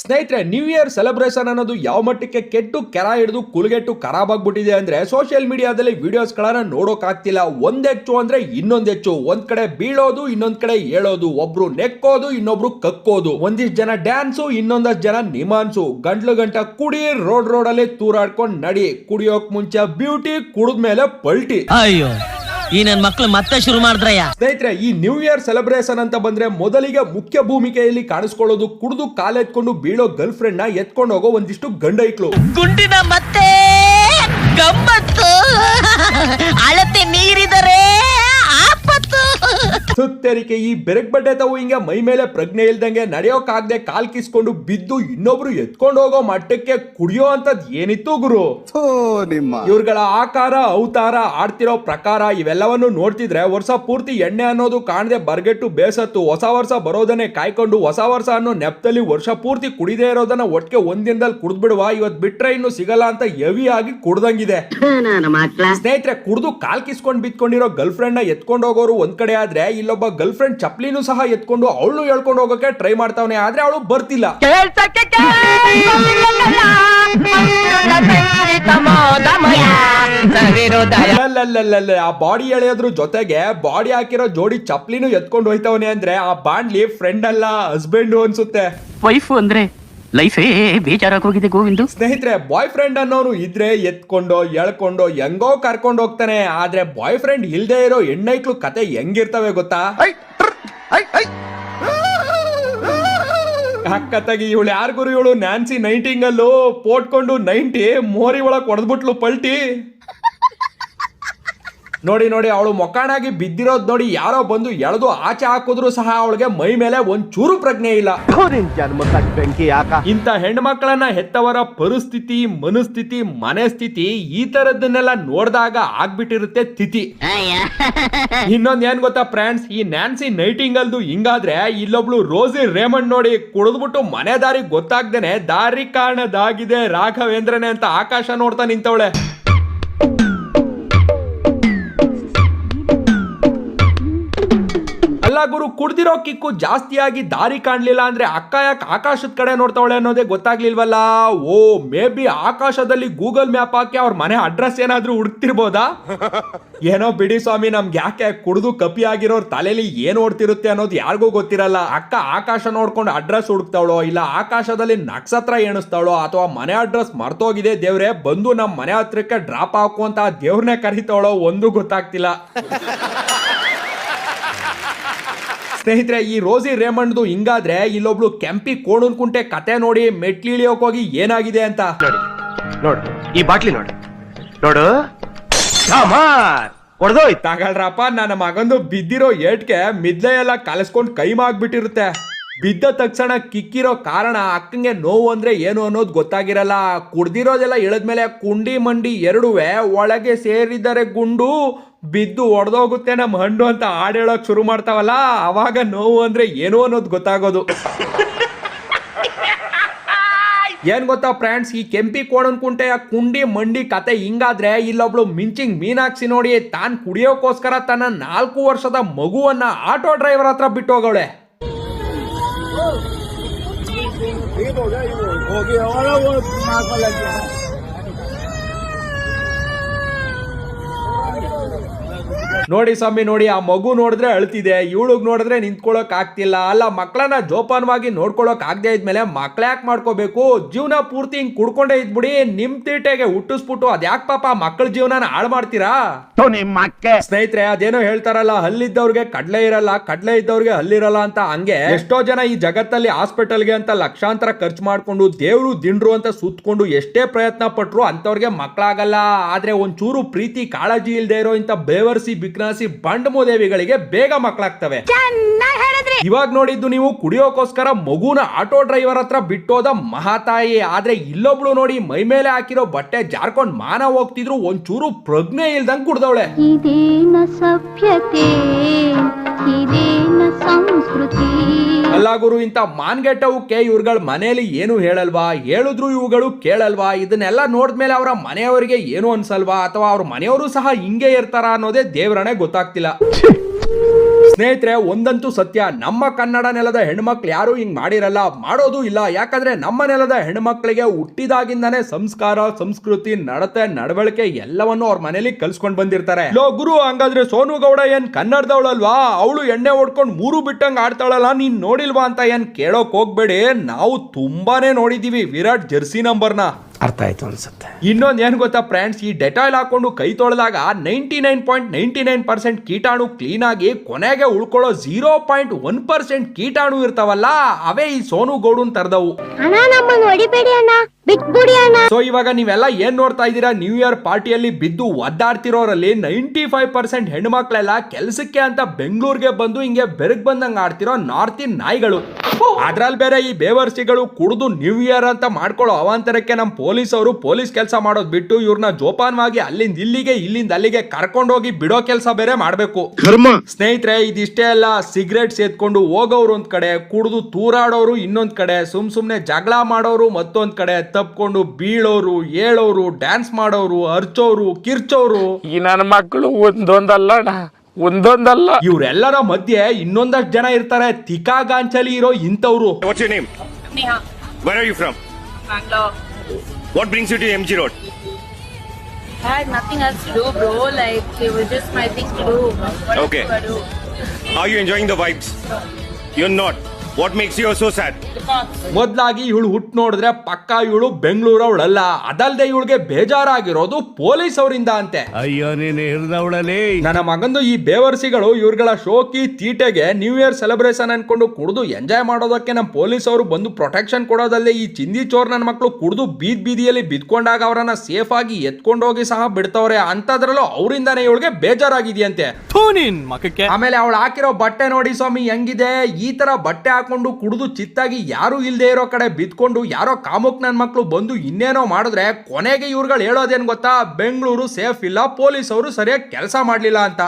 ಸ್ನೇಹಿತರೆ, new year celebration ಅನ್ನೋದು ಯಾವ ಮಟ್ಟಕ್ಕೆ ಕೆಟ್ಟು ಕೆರ ಹಿಡಿದು ಕುಲಗೆಟ್ಟು ಖರಾಬ್ ಆಗ್ಬಿಟ್ಟಿದೆ ಅಂದ್ರೆ ಸೋಷಿಯಲ್ ಮೀಡಿಯಾದಲ್ಲಿ ವಿಡಿಯೋಸ್ಗಳನ್ನ ನೋಡೋಕ್ ಆಗ್ತಿಲ್ಲ. ಒಂದೆಚ್ಚು ಅಂದ್ರೆ ಇನ್ನೊಂದೆಚ್ಚು, ಒಂದ್ ಕಡೆ ಬೀಳೋದು ಇನ್ನೊಂದ್ ಕಡೆ ಏಳೋದು, ಒಬ್ರು ನೆಕ್ಕೋದು ಇನ್ನೊಬ್ರು ಕಕ್ಕೋದು, ಒಂದಿಷ್ಟು ಜನ ಡ್ಯಾನ್ಸು ಇನ್ನೊಂದಷ್ಟು ಜನ ನಿಮಾನ್ಸು, ಗಂಟ್ಲು ಗಂಟ ಕುಡಿ ರೋಡ್ ಅಲ್ಲಿ ತೂರಾಡ್ಕೊಂಡ್ ನಡಿ, ಕುಡಿಯೋಕ್ ಮುಂಚೆ ಬ್ಯೂಟಿ, ಕುಡಿದ್ಮೇಲೆ ಪಲ್ಟಿ. ಅಯ್ಯೋ, ಈ ನನ್ ಮಕ್ಳು ಮತ್ತೆ ಶುರು ಮಾಡಿದ್ರಯ್ಯ. ಸ್ನೇಹಿತರೆ, ಈ ನ್ಯೂ ಇಯರ್ ಸೆಲೆಬ್ರೇಷನ್ ಅಂತ ಬಂದ್ರೆ ಮೊದಲಿಗೆ ಮುಖ್ಯ ಭೂಮಿಕೆಯಲ್ಲಿ ಕಾಣಿಸ್ಕೊಳ್ಳೋದು ಕುಡಿದು ಕಾಲೆತ್ಕೊಂಡು ಬೀಳೋ ಗರ್ಲ್ ಫ್ರೆಂಡ್ ನ ಎತ್ಕೊಂಡು ಹೋಗೋ ಒಂದಿಷ್ಟು ಗಂಡೈಕ್ಳು. ಗುಂಡಿನ ಮತ್ತೆ ಗಮ್ಮತ್ತು, ಅಳತೆ ನೀರಿದರೆ ಆಪತ್ತು. ಸುತ್ತರಿಕೆ ಈ ಬೆರಗ್ ಬಡ್ಡೆ ತಾವು ಹಿಂಗೆ ಮೈ ಮೇಲೆ ಪ್ರಜ್ಞೆ ಇಲ್ದಂಗೆ ನಡೆಯೋಕಾಗ್ದೆ ಕಾಲ್ ಕಿಸ್ಕೊಂಡು ಬಿದ್ದು ಇನ್ನೊಬ್ರು ಎತ್ಕೊಂಡು ಹೋಗೋ ಮಟ್ಟಕ್ಕೆ ಕುಡಿಯೋ ಅಂತದ್ ಏನಿತ್ತು ಗುರು. ಇವ್ರಗಳ ಆಕಾರ ಅವತಾರ ಆಡ್ತಿರೋ ಪ್ರಕಾರ ಇವೆಲ್ಲವನ್ನು ನೋಡ್ತಿದ್ರೆ ವರ್ಷ ಪೂರ್ತಿ ಎಣ್ಣೆ ಅನ್ನೋದು ಕಾಣದೆ ಬರ್ಗೆಟ್ಟು ಬೇಸತ್ತು ಹೊಸ ವರ್ಷ ಬರೋದನ್ನೇ ಕಾಯ್ಕೊಂಡು ಹೊಸ ವರ್ಷ ಅನ್ನೋ ನೆಪದಲ್ಲಿ ವರ್ಷ ಪೂರ್ತಿ ಕುಡಿದೇ ಇರೋದನ್ನ ಒಟ್ಟಿಗೆ ಒಂದಿನದಲ್ಲಿ ಕುಡ್ದ್ಬಿಡುವ, ಇವತ್ ಬಿಟ್ರೆ ಇನ್ನು ಸಿಗಲ್ಲ ಅಂತ ಹೆವಿ ಆಗಿ ಕುಡ್ದಂಗಿದೆ. ಸ್ನೇಹಿತರೆ, ಕುಡ್ದು ಕಾಲ್ ಕಿಸ್ಕೊಂಡ್ ಬಿತ್ಕೊಂಡಿರೋ ಗರ್ಲ್ ಫ್ರೆಂಡ್ ನ ಎತ್ಕೊಂಡು ಹೋಗೋರು ಒಂದ್ ಕಡೆ ಆದ್ರೆ ಇಲ್ಲೊಬ್ಬ ಗರ್ಲ್ ಫ್ರೆಂಡ್ ಚಪ್ಲಿನೂ ಸಹ ಎತ್ಕೊಂಡು ಅವಳು ಹೇಳ್ಕೊಂಡು ಹೋಗೋಕೆ ಟ್ರೈ ಮಾಡ್ತಾವನೆ, ಆದ್ರೆ ಅವಳು ಬರ್ತಿಲ್ಲ. ಆ ಬಾಡಿ ಎಳೆಯೋದ್ರ ಜೊತೆಗೆ ಬಾಡಿ ಹಾಕಿರೋ ಜೋಡಿ ಚಪ್ಲಿನೂ ಎತ್ಕೊಂಡು ಹೋಯ್ತವನೆ ಅಂದ್ರೆ ಆ ಬಾಂಡ್ಲಿ ಫ್ರೆಂಡ್ ಅಲ್ಲ ಹಸ್ಬೆಂಡ್ ಅನ್ಸುತ್ತೆ. ವೈಫ್ ಅಂದ್ರೆ ಲೈಫೇ ಬೇಜಾರಾಗಿ ಹೋಗಿದೆ ಗೋವಿಂದು. ಸ್ನೇಹಿತರೆ, ಬಾಯ್ ಫ್ರೆಂಡ್ ಅನ್ನೋನು ಇದ್ರೆ ಎತ್ಕೊಂಡು ಎಳ್ಕೊಂಡು ಹೆಂಗೋ ಕರ್ಕೊಂಡು ಹೋಗ್ತಾನೆ, ಆದ್ರೆ ಬಾಯ್ ಫ್ರೆಂಡ್ ಇಲ್ದೇ ಇರೋ ಹೆಣ್ಣೈಕ್ಳು ಕತೆ ಹೆಂಗಿರ್ತವೆ ಗೊತ್ತಾ? ಕತ್ತಾಗಿ ಇವಳು ಯಾರಿಗೂ ಇವಳು ನ್ಯಾನ್ಸಿ ನೈಟಿಂಗಲ್ಲು ಪೋಟ್ಕೊಂಡು 90 ಮೋರಿ ಒಳಗ್ ಹೊಡೆದ್ಬಿಟ್ಲು ಪಲ್ಟಿ. ನೋಡಿ ಅವಳು ಮೊಕಾಣಾಗಿ ಬಿದ್ದಿರೋದ್ ನೋಡಿ ಯಾರೋ ಬಂದು ಎಳೆದು ಆಚೆ ಹಾಕಿದ್ರು ಸಹ ಅವಳಿಗೆ ಮೈ ಮೇಲೆ ಒಂದ್ ಚೂರು ಪ್ರಜ್ಞೆ ಇಲ್ಲ. ಇಂಥ ಹೆಣ್ಮಕ್ಳನ್ನ ಹೆತ್ತವರ ಪರಿಸ್ಥಿತಿ, ಮನಸ್ಥಿತಿ, ಮನೆ ಸ್ಥಿತಿ ಈ ತರದನ್ನೆಲ್ಲ ನೋಡಿದಾಗ ಆಗ್ಬಿಟ್ಟಿರುತ್ತೆ ತಿಥಿ. ಇನ್ನೊಂದ್ ಏನ್ ಗೊತ್ತಾ ಫ್ರೆಂಡ್ಸ್, ಈ ನ್ಯಾನ್ಸಿ ನೈಟಿಂಗಲ್ದು ಹಿಂಗಾದ್ರೆ ಇಲ್ಲೊಬ್ಳು ರೋಸಿ ರೇಮಂಡ್ ನೋಡಿ ಕುಡಿದ್ಬಿಟ್ಟು ಮನೆ ದಾರಿ ಗೊತ್ತಾಗ್ದೇನೆ ದಾರಿ ಕಾರಣದಾಗಿದೆ ರಾಘವೇಂದ್ರನೇ ಅಂತ ಆಕಾಶ ನೋಡ್ತಾ ನಿಂತವಳೆ. ಅಲ್ಲ ಗುರು, ಕುಡ್ದಿರೋ ಕಿಕ್ಕು ಜಾಸ್ತಿಯಾಗಿ ದಾರಿ ಕಾಣ್ಲಿಲ್ಲ ಅಂದ್ರೆ ಅಕ್ಕ ಯಾಕೆ ಆಕಾಶದ ಕಡೆ ನೋಡ್ತಾವಳೆ ಅನ್ನೋದೇ ಗೊತ್ತಾಗ್ಲಿಲ್ವಲ್ಲ. ಓ, ಮೇ ಬಿ ಆಕಾಶದಲ್ಲಿ ಗೂಗಲ್ ಮ್ಯಾಪ್ ಹಾಕಿ ಅವ್ರ ಮನೆ ಅಡ್ರೆಸ್ ಏನಾದ್ರೂ ಹುಡುಕ್ತಿರ್ಬೋದಾ? ಏನೋ ಬಿಡಿ ಸ್ವಾಮಿ, ನಮ್ಗೆ ಯಾಕೆ ಕುಡ್ದು ಕಪಿ ಆಗಿರೋರ್ ತಲೆಯಲ್ಲಿ ಏನ್ ಓಡ್ತಿರುತ್ತೆ ಅನ್ನೋದು ಯಾರಿಗೂ ಗೊತ್ತಿರಲ್ಲ. ಅಕ್ಕ ಆಕಾಶ ನೋಡ್ಕೊಂಡು ಅಡ್ರೆಸ್ ಹುಡುಕ್ತಾವಳೋ, ಇಲ್ಲ ಆಕಾಶದಲ್ಲಿ ನಕ್ಷತ್ರ ಎಣಿಸ್ತಾವಳೋ, ಅಥವಾ ಮನೆ ಅಡ್ರೆಸ್ ಮರ್ತೋಗಿದೆ ದೇವ್ರೆ ಬಂದು ನಮ್ ಮನೆ ಹತ್ರಕ್ಕೆ ಡ್ರಾಪ್ ಹಾಕು ಅಂತ ದೇವ್ರನ್ನೇ ಕರಿತಾವಳೋ, ಒಂದು ಗೊತ್ತಾಗ್ತಿಲ್ಲ. ಸ್ನೇಹಿತರೆ, ಈ ರೋಸಿ ರೇಮಂಡ್ದು ಹಿಂಗಾದ್ರೆ ಇಲ್ಲೊಬ್ಳು ಕೆಂಪಿ ಕೋಣನ್ಕುಂಟೆ ಕತೆ ನೋಡಿ ಮೆಟ್ಲಿಳಿಯೋಕ್ ಹೋಗಿ ಏನಾಗಿದೆ ಅಂತ ನೋಡು. ಈ ಬಾಟ್ಲಿ ನೋಡು ತಗಳ್ರಪ್ಪ, ನನ್ನ ಮಗಂದು ಬಿದ್ದಿರೋ ಏಟ್ಗೆ ಮಿದ್ಲೆ ಎಲ್ಲ ಕಲಸ್ಕೊಂಡ್ ಕೈಮಾಗ್ಬಿಟ್ಟಿರುತ್ತೆ. ಬಿದ್ದ ತಕ್ಷಣ ಕಿಕ್ಕಿರೋ ಕಾರಣ ಅಕ್ಕಂಗೆ ನೋವು ಅಂದ್ರೆ ಏನು ಅನ್ನೋದು ಗೊತ್ತಾಗಿರಲ್ಲ. ಕುಡ್ದಿರೋದೆಲ್ಲ ಇಳದ್ಮೇಲೆ ಕುಂಡಿ ಮಂಡಿ ಎರಡುವೆ ಒಳಗೆ ಸೇರಿದರೆ ಗುಂಡು ಬಿದ್ದು ಒಡೆದೋಗುತ್ತೆ ನಮ್ಮ ಹಣ್ಣು ಅಂತ ಹಾಡು ಹೇಳೋಕ್ ಶುರು ಮಾಡ್ತಾವಲ್ಲ, ಅವಾಗ ನೋವು ಅಂದ್ರೆ ಏನು ಅನ್ನೋದು ಗೊತ್ತಾಗೋದು. ಏನ್ ಗೊತ್ತಾ ಫ್ರೆಂಡ್ಸ್, ಈ ಕೆಂಪಿ ಕೋಣನ್ ಕುಂಟೆಯ ಕುಂಡಿ ಮಂಡಿ ಕತೆ ಹಿಂಗಾದ್ರೆ ಇಲ್ಲೊಬ್ಳು ಮಿಂಚಿಂಗ್ ಮೀನಾಕ್ಷಿ ನೋಡಿ ತಾನ್ ಕುಡಿಯೋಕೋಸ್ಕರ ತನ್ನ 4 ವರ್ಷದ ಮಗುವನ್ನ ಆಟೋ ಡ್ರೈವರ್ ಹತ್ರ ಬಿಟ್ಟು ಹೋಗವಳೆ. ನೋಡಿ ಸ್ವಾಮಿ, ನೋಡಿ ಆ ಮಗು ನೋಡಿದ್ರೆ ಅಳ್ತಿದೆ, ಇವಳಿಗೆ ನೋಡಿದ್ರೆ ನಿಂತ್ಕೊಳ್ಳೋಕ್ ಆಗ್ತಿಲ್ಲ. ಅಲ್ಲ, ಮಕ್ಕಳನ್ನ ಜೋಪಾನವಾಗಿ ನೋಡ್ಕೊಳ್ಳೋಕ್ ಆಗದೆ ಇದ್ಮೇಲೆ ಮಕ್ಳ ಯಾಕೆ ಮಾಡ್ಕೋಬೇಕು? ಜೀವನ ಪೂರ್ತಿ ಹಿಂಗ್ ಕುಡ್ಕೊಂಡೇ ಇದ್ಬಿಡಿ, ನಿಮ್ ತೀಟೆಗೆ ಹುಟ್ಟಿಸ್ಬಿಟ್ಟು ಅದ್ಯಾಕ್ ಪಾಪ ಮಕ್ಕಳ ಜೀವನ ಹಾಳು ಮಾಡ್ತೀರಾ? ಸ್ನೇಹಿತರೆ, ಅದೇನೋ ಹೇಳ್ತಾರಲ್ಲ, ಹಲ್ಲಿದ್ದವ್ರಿಗೆ ಕಡ್ಲೆ ಇರಲ್ಲ, ಕಡ್ಲೆ ಇದ್ದವ್ರಿಗೆ ಹಲ್ಲಿರಲ್ಲ ಅಂತ. ಹಂಗೆ ಎಷ್ಟೋ ಜನ ಈ ಜಗತ್ತಲ್ಲಿ ಹಾಸ್ಪಿಟಲ್ಗೆ ಅಂತ ಲಕ್ಷಾಂತರ ಖರ್ಚು ಮಾಡ್ಕೊಂಡು ದೇವ್ರು ದಿಂಡ್ರು ಅಂತ ಸುತ್ಕೊಂಡು ಎಷ್ಟೇ ಪ್ರಯತ್ನ ಪಟ್ರು ಅಂತವ್ರಿಗೆ ಮಕ್ಕಳಾಗಲ್ಲ. ಆದ್ರೆ ಒಂಚೂರು ಪ್ರೀತಿ ಕಾಳಜಿ ಇಲ್ದೇ ಇರೋ ಇಂತ ಬೇವರ್ಸಿ ಬಿಕ್ನಾಸಿ ಬಂಡ್ ಮೋದೇವಿಗಳಿಗೆ ಬೇಗ ಮಕ್ಕಳಾಗ್ತವೆ. ಇವಾಗ ನೋಡಿದ್ದು ನೀವು ಕುಡಿಯೋಕೋಸ್ಕರ ಮಗುನ ಆಟೋ ಡ್ರೈವರ್ ಹತ್ರ ಬಿಟ್ಟೋದ ಮಹಾತಾಯಿ. ಆದ್ರೆ ಇಲ್ಲೊಬ್ಳು ನೋಡಿ ಮೈ ಮೇಲೆ ಹಾಕಿರೋ ಬಟ್ಟೆ ಜಾರ್ಕೊಂಡ್ ಮಾನ ಹೋಗ್ತಿದ್ರು, ಒಂಚೂರು ಪ್ರಜ್ಞೆ ಇಲ್ದಂಗ್ ಕುಡ್ದವಳೆ. ಅಲ್ಲ ಗುರು, ಇಂತ ಮಾನ್ಗೆಟ್ಟವಕ್ಕೆ ಇವ್ರುಗಳ ಮನೆಯಲ್ಲಿ ಏನು ಹೇಳಲ್ವಾ? ಹೇಳಿದ್ರು ಇವುಗಳು ಕೇಳಲ್ವಾ? ಇದನ್ನೆಲ್ಲ ನೋಡಿದ್ಮೇಲೆ ಅವರ ಮನೆಯವರಿಗೆ ಏನು ಅನ್ಸಲ್ವಾ? ಅಥವಾ ಅವ್ರ ಮನೆಯವರು ಸಹ ಹಿಂಗೆ ಇರ್ತಾರ ಅನ್ನೋದೇ ದೇವ್ರನೇ ಗೊತ್ತಾಗ್ತಿಲ್ಲ. ಸ್ನೇಹಿತರೆ, ಒಂದಂತೂ ಸತ್ಯ, ನಮ್ಮ ಕನ್ನಡ ನೆಲದ ಹೆಣ್ಮಕ್ಳು ಯಾರು ಹಿಂಗ್ ಮಾಡಿರಲ್ಲ, ಮಾಡೋದು ಇಲ್ಲ. ಯಾಕಂದ್ರೆ ನಮ್ಮ ನೆಲದ ಹೆಣ್ಮಕ್ಳಿಗೆ ಹುಟ್ಟಿದಾಗಿಂದಾನೇ ಸಂಸ್ಕಾರ, ಸಂಸ್ಕೃತಿ, ನಡತೆ, ನಡವಳಿಕೆ ಎಲ್ಲವನ್ನು ಅವ್ರ ಮನೇಲಿ ಕಲ್ಸ್ಕೊಂಡ್ ಬಂದಿರ್ತಾರೆ. ಲೋ ಗುರು, ಹಂಗಾದ್ರೆ ಸೋನು ಗೌಡ ಏನ್ ಕನ್ನಡದವಳಲ್ವಾ? ಅವಳು ಎಣ್ಣೆ ಹೊಡ್ಕೊಂಡ್ ಮೂರು ಬಿಟ್ಟಂಗ್ ಆಡ್ತಾಳಲ್ಲ, ನೀನ್ ನೋಡಿಲ್ವಾ ಅಂತ ಏನ್ ಕೇಳೋಕ್ ಹೋಗ್ಬೇಡಿ. ನಾವು ತುಂಬಾನೇ ನೋಡಿದೀವಿ ವಿರಾಟ್ ಜರ್ಸಿ ನಂಬರ್ನ. ಅರ್ಥ ಆಯ್ತು ಅನ್ಸುತ್ತೆ. ಇನ್ನೊಂದ್ ಏನ್ ಗೊತ್ತಾ ಫ್ರೆಂಡ್ಸ್, ಈ ಡೆಟಾಯ್ಲ್ ಹಾಕೊಂಡು ಕೈ ತೊಳೆದಾಗ 99.99% ಕೀಟಾಣು ಕ್ಲೀನ್ ಆಗಿ ಕೊನೆಗೆ ಉಳ್ಕೊಳ್ಳೋ 0.1% ಕೀಟಾಣು ಇರ್ತಾವಲ್ಲ, ಅವೇ ಈ ಸೋನು ಗೌಡನ್ ತರದವು. ಸೊ ಇವಾಗ ನೀವೆಲ್ಲ ಏನ್ ನೋಡ್ತಾ ಇದ್ದೀರಾ, ನ್ಯೂ ಇಯರ್ ಪಾರ್ಟಿಯಲ್ಲಿ ಬಿದ್ದು ಒದ್ದಾಡ್ತಿರೋರಲ್ಲಿ 95% ಹೆಣ್ಮಕ್ಳೆಲ್ಲ ಕೆಲ್ಸಕ್ಕೆ ಅಂತ ಬೆಂಗಳೂರಿಗೆ ಬಂದು ಹಿಂಗೆ ಬೆರಗ್ ಬಂದಂಗ ಆಡ್ತಿರೋ ನಾರ್ತಿನ್ ನಾಯಿಗಳು. ಅದ್ರಲ್ಲಿ ಬೇರೆ ಈ ಬೇವರ್ಸಿಗಳು ಕುಡಿದು ನ್ಯೂ ಇಯರ್ ಅಂತ ಮಾಡ್ಕೊಳ್ಳೋ ಅವಾಂತರಕ್ಕೆ ನಮ್ ಪೊಲೀಸ್ ಅವರು ಪೊಲೀಸ್ ಕೆಲಸ ಮಾಡೋದ್ ಬಿಟ್ಟು ಇವ್ರನ್ನ ಜೋಪಾನವಾಗಿ ಅಲ್ಲಿಂದ ಇಲ್ಲಿಗೆ ಇಲ್ಲಿಂದ ಅಲ್ಲಿಗೆ ಕರ್ಕೊಂಡೋಗಿ ಬಿಡೋ ಕೆಲಸ ಬೇರೆ ಮಾಡ್ಬೇಕು. ಸ್ನೇಹಿತರೆ, ಇದಿಷ್ಟೇ ಅಲ್ಲ, ಸಿಗರೇಟ್ ಸೇದ್ಕೊಂಡು ಹೋಗೋರು ಒಂದ್ ಕಡೆ, ಕುಡಿದು ತೂರಾಡೋರು ಇನ್ನೊಂದ್ ಕಡೆ, ಸುಮ್ನೆ ಜಗಳ ಮಾಡೋರು ಮತ್ತೊಂದ್ ಕಡೆ, ತಪ್ಕೊಂಡು ಬೀಳೋರು, ಏಳೋರು, ಡ್ಯಾನ್ಸ್ ಮಾಡೋರು, ಅರ್ಚೋರು, ಕಿರ್ಚೋರು. ಈ ನನ್ನ ಮಕ್ಕಳು ಒಂದೊಂದಲ್ಲ ಇವ್ರೆಲ್ಲರ ಮಧ್ಯೆ ಇನ್ನೊಂದಷ್ಟು ಜನ ಇರ್ತಾರೆ ತಿಕಾಗಾಂಚಲಿ ಇರೋ ಇಂಥವ್ರು. What's your name? Neha. Where are you from? Bangalore. What brings you to MG Road? I had nothing else to do, bro. Like, it was just my thing to do. What Okay. else do I do? Are you enjoying the vibes? You're not. What makes you so sad? ಮೊದ್ಲಾಗಿ ಇವಳು ಹುಟ್ಟು ನೋಡಿದ್ರೆ ಪಕ್ಕ ಇವಳು ಬೆಂಗಳೂರವಳಲ್ಲ. ಅದಲ್ದೆ ಇವಳಿಗೆ ಬೇಜಾರಾಗಿರೋದು police ಅವರಿಂದ ಅಂತೆ. ಅಯ್ಯೋ ನೀನು ಹಿರಿದವಳಲ್ಲಿ ನನ್ನ ಮಗಂದು ಈ ಬೇವರ್ಸಿಗಳು ಇವ್ರಗಳ ಶೋಕಿ ತೀಟೆಗೆ ನ್ಯೂ ಇಯರ್ ಸೆಲೆಬ್ರೇಷನ್ ಅನ್ಕೊಂಡು ಕುಡಿದು ಎಂಜಾಯ್ ಮಾಡೋದಕ್ಕೆ ನಮ್ಮ ಪೊಲೀಸ್ ಅವರು ಬಂದು ಪ್ರೊಟೆಕ್ಷನ್ ಕೊಡೋದಲ್ಲೇ ಈ ಚಿಂದಿ ಚೋರ್ ನನ್ನ ಮಕ್ಕಳು ಕುಡಿದು ಬೀದಿಯಲ್ಲಿ ಬಿದ್ಕೊಂಡಾಗ ಅವರನ್ನ ಸೇಫ್ ಆಗಿ ಎತ್ಕೊಂಡೋಗಿ ಸಹ ಬಿಡ್ತವ್ರೆ. ಅಂತದ್ರಲ್ಲೂ ಅವರಿಂದಾನೇ ಇವಳಿಗೆ ಬೇಜಾರಾಗಿದೆಯಂತೆ. ಆಮೇಲೆ ಅವಳು ಹಾಕಿರೋ ಬಟ್ಟೆ ನೋಡಿ ಸ್ವಾಮಿ ಹೆಂಗಿದೆ. ಈ ತರ ಬಟ್ಟೆ ಹಾಕೊಂಡು ಕುಡಿದು ಚಿತ್ತಾಗಿ ಯಾರು ಇಲ್ದೇ ಇರೋ ಕಡೆ ಬಿದ್ಕೊಂಡು ಯಾರೋ ಕಾಮುಕ್ ನನ್ ಮಕ್ಳು ಬಂದು ಇನ್ನೇನೋ ಮಾಡಿದ್ರೆ ಕೊನೆಗೆ ಇವ್ರುಗಳು ಹೇಳೋದೇನ್ ಗೊತ್ತಾ, ಬೆಂಗಳೂರು ಸೇಫ್ ಇಲ್ಲ, ಪೊಲೀಸ್ ಅವರು ಸರಿಯಾಗಿ ಕೆಲಸ ಮಾಡ್ಲಿಲ್ಲ ಅಂತ.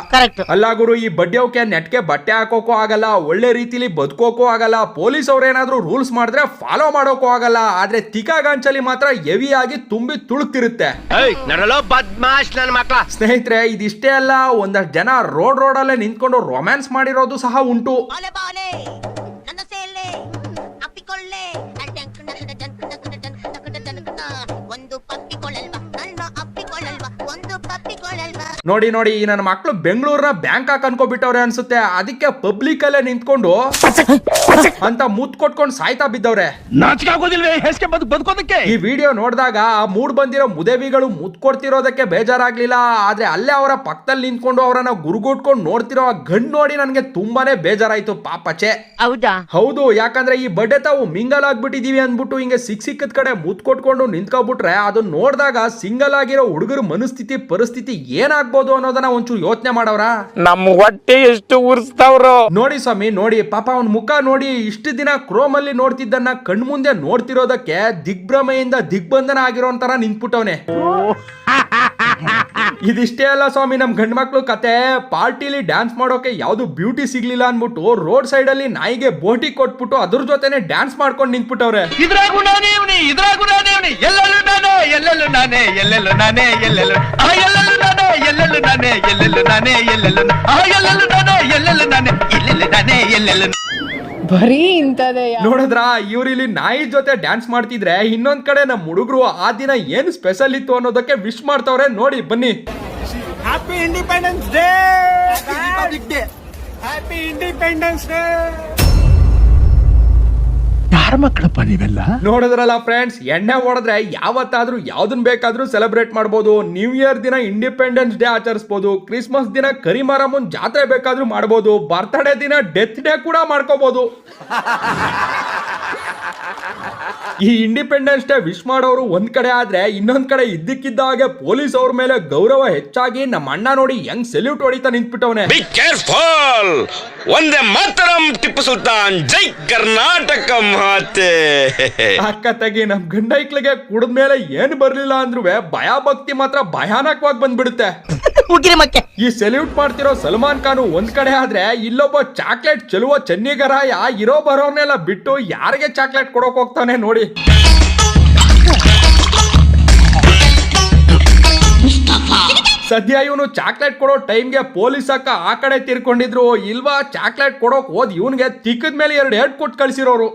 ಅಲ್ಲ ಗುರು, ಈ ಬಡ್ಡಿಯವಕ್ಕೆ ನೆಟ್ಗೆ ಬಟ್ಟೆ ಹಾಕೋಕೋ ಆಗಲ್ಲ, ಒಳ್ಳೆ ರೀತಿಲಿ ಬದುಕೋಕೋ ಆಗಲ್ಲ, ಪೊಲೀಸ್ ಅವ್ರು ಏನಾದ್ರೂ ರೂಲ್ಸ್ ಮಾಡಿದ್ರೆ ಫಾಲೋ ಮಾಡೋಕೋ ಆಗಲ್ಲ. ಆದ್ರೆ ತಿಕಾಗಾಂಚಲಿ ಮಾತ್ರ ಹೆವಿ ಆಗಿ ತುಂಬಿ ತುಳುಕ್ತಿರುತ್ತೆ. ಸ್ನೇಹಿತರೆ, ಇದಿಷ್ಟೇ ಅಲ್ಲ, ಒಂದಷ್ಟು ಜನ ರೋಡಲ್ಲೇ ನಿಂತ್ಕೊಂಡು ರೊಮ್ಯಾನ್ಸ್ ಮಾಡಿರೋದು ಸಹ ಉಂಟು. ನೋಡಿ ಈ ನನ್ನ ಮಕ್ಳು ಬೆಂಗಳೂರಿನ ಬ್ಯಾಂಕ್ ಹಾಕ್ ಅನ್ಕೋಬಿಟ್ಟವ್ರೆ ಅನ್ಸುತ್ತೆ. ಅದಕ್ಕೆ ಪಬ್ಲಿಕ್ ಅಲ್ಲೇ ನಿಂತ್ಕೊಂಡು ಅಂತ ಮುತ್ ಕೊಟ್ಕೊಂಡು ಸಾಯ್ತಾ ಬಿದ್ದವ್ರೆ. ಈ ವಿಡಿಯೋ ನೋಡಿದಾಗ ಆ ಮೂಡ್ ಬಂದಿರೋ ಮುದೇವಿಗಳು ಮುತ್ ಕೊಡ್ತಿರೋದಕ್ಕೆ ಬೇಜಾರಾಗ್ಲಿಲ್ಲ. ಆದ್ರೆ ಅಲ್ಲೇ ಅವರ ಪಕ್ಕದಲ್ಲಿ ನಿಂತ್ಕೊಂಡು ಅವರನ್ನ ಗುರುಗುಟ್ಕೊಂಡು ನೋಡ್ತಿರೋ ಆ ಗಂಡ್ ನೋಡಿ ನನ್ಗೆ ತುಂಬಾನೇ ಬೇಜಾರಾಯ್ತು. ಪಾಪಚೆ. ಹೌದು, ಯಾಕಂದ್ರೆ ಈ ಬಡ್ಡೆ ತಾವು ಮಿಂಗಲ್ ಆಗ್ಬಿಟ್ಟಿದೀವಿ ಅಂದ್ಬಿಟ್ಟು ಹಿಂಗೆ ಸಿಕ್ಕದ ಕಡೆ ಮುತ್ ಕೊಟ್ಕೊಂಡು ನಿಂತ್ಕೊಬಿಟ್ರೆ ಅದನ್ನ ನೋಡಿದಾಗ ಸಿಂಗಲ್ ಆಗಿರೋ ಹುಡುಗರ ಮನಸ್ಥಿತಿ ಪರಿಸ್ಥಿತಿ ಏನಾಗ್ಬೋದು ಅನ್ನೋದನ್ನ ಒಂಚೂರು ಯೋಚನೆ ಮಾಡವ್ರ. ನಮ್ಮ ಹೊಟ್ಟೆ ಎಷ್ಟು ಉರ್ಸ್ತಾವ್ರು ನೋಡಿ ಸ್ವಾಮಿ, ನೋಡಿ ಪಾಪ ಅವನ್ ಮುಖ ನೋಡಿ. ಇಷ್ಟು ದಿನ ಕ್ರೋಮ್ ಅಲ್ಲಿ ನೋಡ್ತಿದ್ದನ್ನ ಕಣ್ಮುಂದೆ ನೋಡ್ತಿರೋದಕ್ಕೆ ದಿಗ್ಭ್ರಮೆಯಿಂದ ದಿಗ್ಬಂಧನ ಆಗಿರೋ ತರ ನಿಂತ್ಬಿಟ್ಟವನೆ. ಇದಿಷ್ಟೇ ಅಲ್ಲ ಸ್ವಾಮಿ, ನಮ್ ಗಂಡ್ ಮಕ್ಳು ಕತೆ. ಪಾರ್ಟಿಲಿ ಡ್ಯಾನ್ಸ್ ಮಾಡೋಕೆ ಯಾವ್ದು ಬ್ಯೂಟಿ ಸಿಗ್ಲಿಲ್ಲ ಅನ್ಬಿಟ್ಟು ರೋಡ್ ಸೈಡ್ ಅಲ್ಲಿ ನಾಯಿಗೆ ಬೋಟಿ ಕೊಟ್ಬಿಟ್ಟು ಅದ್ರ ಜೊತೆನೆ ಡ್ಯಾನ್ಸ್ ಮಾಡ್ಕೊಂಡು ನಿಂತ್ಬಿಟ್ಟವ್ರೆ. ಬರೀ ಇಂತದೇ. ನೋಡಿದ್ರ, ಇವ್ರಿಲ್ಲಿ ನಾಯಿ ಜೊತೆ ಡ್ಯಾನ್ಸ್ ಮಾಡ್ತಿದ್ರೆ ಇನ್ನೊಂದ್ ಕಡೆ ನಮ್ ಹುಡುಗರು ಆ ದಿನ ಏನ್ ಸ್ಪೆಷಲ್ ಇತ್ತು ಅನ್ನೋದಕ್ಕೆ ವಿಶ್ ಮಾಡ್ತವ್ರೆ. ನೋಡಿ ಬನ್ನಿ. Happy independence day, happy independence day. ಯಾರ ಮಕ್ಕಳಪ್ಪ ನೀವೆಲ್ಲ? ನೋಡಿದ್ರಲ್ಲ ಫ್ರೆಂಡ್ಸ್, ಎಣ್ಣೆ ಹೊಡೆದ್ರೆ ಯಾವತ್ತಾದ್ರೂ ಯಾವ್ದನ್ ಬೇಕಾದ್ರೂ ಸೆಲೆಬ್ರೇಟ್ ಮಾಡ್ಬೋದು. ನ್ಯೂ ಇಯರ್ ದಿನ ಇಂಡಿಪೆಂಡೆನ್ಸ್ ಡೇ ಆಚರಿಸಬಹುದು, ಕ್ರಿಸ್ಮಸ್ ದಿನ ಕರಿಮಾರಮ್ಮನ್ ಜಾತ್ರೆ ಬೇಕಾದ್ರೂ ಮಾಡ್ಬೋದು, ಬರ್ತ್ಡೇ ದಿನ ಡೆತ್ ಡೇ ಕೂಡ ಮಾಡ್ಕೋಬಹುದು. ಈ ಇಂಡಿಪೆಂಡೆನ್ಸ್ ಡೇ ವಿಶ್ ಮಾಡೋರು ಒಂದ್ ಕಡೆ ಆದ್ರೆ ಇನ್ನೊಂದ್ ಕಡೆ ಇದ್ದಕ್ಕಿದ್ದಾಗೆ ಪೊಲೀಸ್ ಅವ್ರ ಮೇಲೆ ಗೌರವ ಹೆಚ್ಚಾಗಿ ನಮ್ಮ ಅಣ್ಣ ನೋಡಿ ಹೆಂಗ್ ಸೆಲ್ಯೂಟ್ ಹೊಡಿತಾ ನಿಂತ್ಬಿಟ್ಟವನೆ. Be careful. ಒಂದೇ ಮಾತರಂ ಟಿಪ್ಪು ಸುಲ್ತಾನ್, ಜೈ ಕರ್ನಾಟಕ ಮಾತೆ. ಅಕ್ಕ ತಗಿ, ನಮ್ ಗಂಡೈಕ್ಳಿಗೆ ಕುಡಿದ್ಮೇಲೆ ಏನ್ ಬರ್ಲಿಲ್ಲ ಅಂದ್ರೂ ಭಯ ಭಕ್ತಿ ಮಾತ್ರ ಭಯಾನಕವಾಗಿ ಬಂದ್ಬಿಡುತ್ತೆ. ಈ ಸೆಲ್ಯೂಟ್ ಮಾಡ್ತಿರೋ ಸಲ್ಮಾನ್ ಖಾನ್ ಒಂದ್ ಕಡೆ ಆದ್ರೆ ಇಲ್ಲೊಬ್ಬ ಚಾಕ್ಲೇಟ್ ಚೆಲುವ ಚೆನ್ನಿಗರಾಯ ಇರೋ ಬರೋರ್ನೆಲ್ಲ ಬಿಟ್ಟು ಯಾರಿಗೆ ಚಾಕ್ಲೇಟ್ ಕೊಡೋಕ್ ಹೋಗ್ತಾನೆ ನೋಡಿ. ಸದ್ಯ ಇವನು ಚಾಕ್ಲೇಟ್ ಕೊಡೋ ಟೈಮ್ಗೆ ಪೊಲೀಸ್ ಅಕ್ಕ ಆ ಕಡೆ ತಿರ್ಕೊಂಡಿದ್ರು, ಇಲ್ವಾ ಚಾಕ್ಲೇಟ್ ಕೊಡೋಕ್ ಹೋದ್ ಇವನ್ಗೆ ತಿಕ್ಕದ ಮೇಲೆ 2 ಏಟ್ ಕೊಟ್ಟು ಕಳ್ಸಿರೋರು.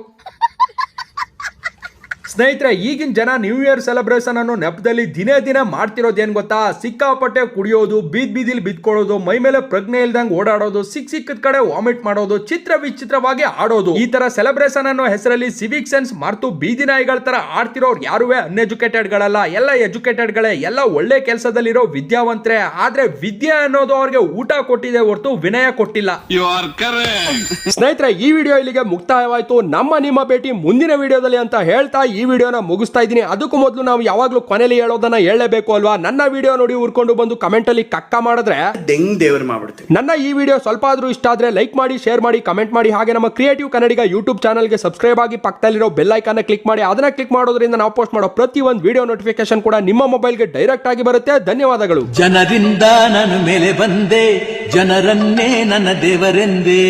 ಸ್ನೇಹಿತರೆ, ಈಗಿನ ಜನ ನ್ಯೂ ಇಯರ್ ಸೆಲೆಬ್ರೇಷನ್ ಅನ್ನೋ ನೆಪದಲ್ಲಿ ದಿನೇ ಮಾಡ್ತಿರೋದೇನ್ ಗೊತ್ತಾ? ಸಿಕ್ಕಾಪಟ್ಟೆ ಕುಡಿಯೋದು, ಬೀದಿಲಿ ಬಿದ್ಕೊಳ್ಳೋದು, ಮೈ ಮೇಲೆ ಪ್ರಜ್ಞೆ ಇಲ್ದಂಗೆ ಓಡಾಡೋದು, ಸಿಕ್ಕದ ಕಡೆ ವಾಮಿಟ್ ಮಾಡೋದು, ವಿಚಿತ್ರವಾಗಿ ಆಡೋದು. ಈ ತರ ಸೆಲೆಬ್ರೇಷನ್ ಅನ್ನೋ ಹೆಸರಲ್ಲಿ ಸಿವಿಕ್ ಸೆನ್ಸ್ ಮರ್ತು ಬೀದಿ ನಾಯಿಗಳ ತರ ಆಡ್ತಿರೋರು ಯಾರುವೆ ಅನ್ಎಜುಕೇಟೆಡ್ ಗಳಲ್ಲ, ಎಲ್ಲ ಎಜುಕೇಟೆಡ್ ಗಳೇ, ಎಲ್ಲ ಒಳ್ಳೆ ಕೆಲಸದಲ್ಲಿರೋ ವಿದ್ಯಾವಂತರೇ. ಆದ್ರೆ ವಿದ್ಯೆ ಅನ್ನೋದು ಅವ್ರಿಗೆ ಊಟ ಕೊಟ್ಟಿದೆ ಹೊರತು ವಿನಯ ಕೊಟ್ಟಿಲ್ಲ. ಸ್ನೇಹಿತರೆ, ಈ ವಿಡಿಯೋ ಇಲ್ಲಿಗೆ ಮುಕ್ತಾಯವಾಯ್ತು. ನಿಮ್ಮ ಭೇಟಿ ಮುಂದಿನ ವಿಡಿಯೋದಲ್ಲಿ ಅಂತ ಹೇಳ್ತಾ ಈ ವಿಡಿಯೋನ ಮುಗಿಸ್ತಾ ಇದ್ದೀನಿ. ಅದಕ್ಕೂ ಮೊದಲು ನಾವು ಯಾವಾಗ್ಲೂ ಕೊನೆಯಲ್ಲಿ ಹೇಳೋದನ್ನ ಹೇಳಲೇಬೇಕು ಅಲ್ವಾ? ನನ್ನ ವಿಡಿಯೋ ನೋಡಿ ಉರ್ಕೊಂಡು ಬಂದು ಕಮೆಂಟ್ ಅಲ್ಲಿ ಕಕ್ಕ ಮಾಡಿದ್ರೆ ನನ್ನ ಈ ವಿಡಿಯೋ ಸ್ವಲ್ಪ ಆದ್ರೂ ಇಷ್ಟ ಆದ್ರೆ ಲೈಕ್ ಮಾಡಿ, ಶೇರ್ ಮಾಡಿ, ಕಮೆಂಟ್ ಮಾಡಿ. ಹಾಗೆ ನಮ್ಮ ಕ್ರಿಯೇಟಿವ್ ಕನ್ನಡಿಗ ಯೂಟ್ಯೂಬ್ ಚಾನಲ್ಗೆ ಸಬ್ಸ್ಕ್ರೈಬ್ ಆಗಿ ಪಕ್ಕದಲ್ಲಿರೋ ಬೆಲ್ ಐಕಾನ್ ಕ್ಲಿಕ್ ಮಾಡಿ. ಅದನ್ನ ಕ್ಲಿಕ್ ಮಾಡೋದ್ರಿಂದ ನಾವು ಪೋಸ್ಟ್ ಮಾಡೋ ಪ್ರತಿ ಒಂದು ವಿಡಿಯೋ ನೋಟಿಫಿಕೇಶನ್ ಕೂಡ ನಿಮ್ಮ ಮೊಬೈಲ್ಗೆ ಡೈರೆಕ್ಟ್ ಆಗಿ ಬರುತ್ತೆ. ಧನ್ಯವಾದಗಳು. ಜನರಿಂದ ನಾನು ಮೇಲೆ ಬಂದೆ, ಜನರನ್ನೇ ನನ್ನ ದೇವರೆಂದೇ.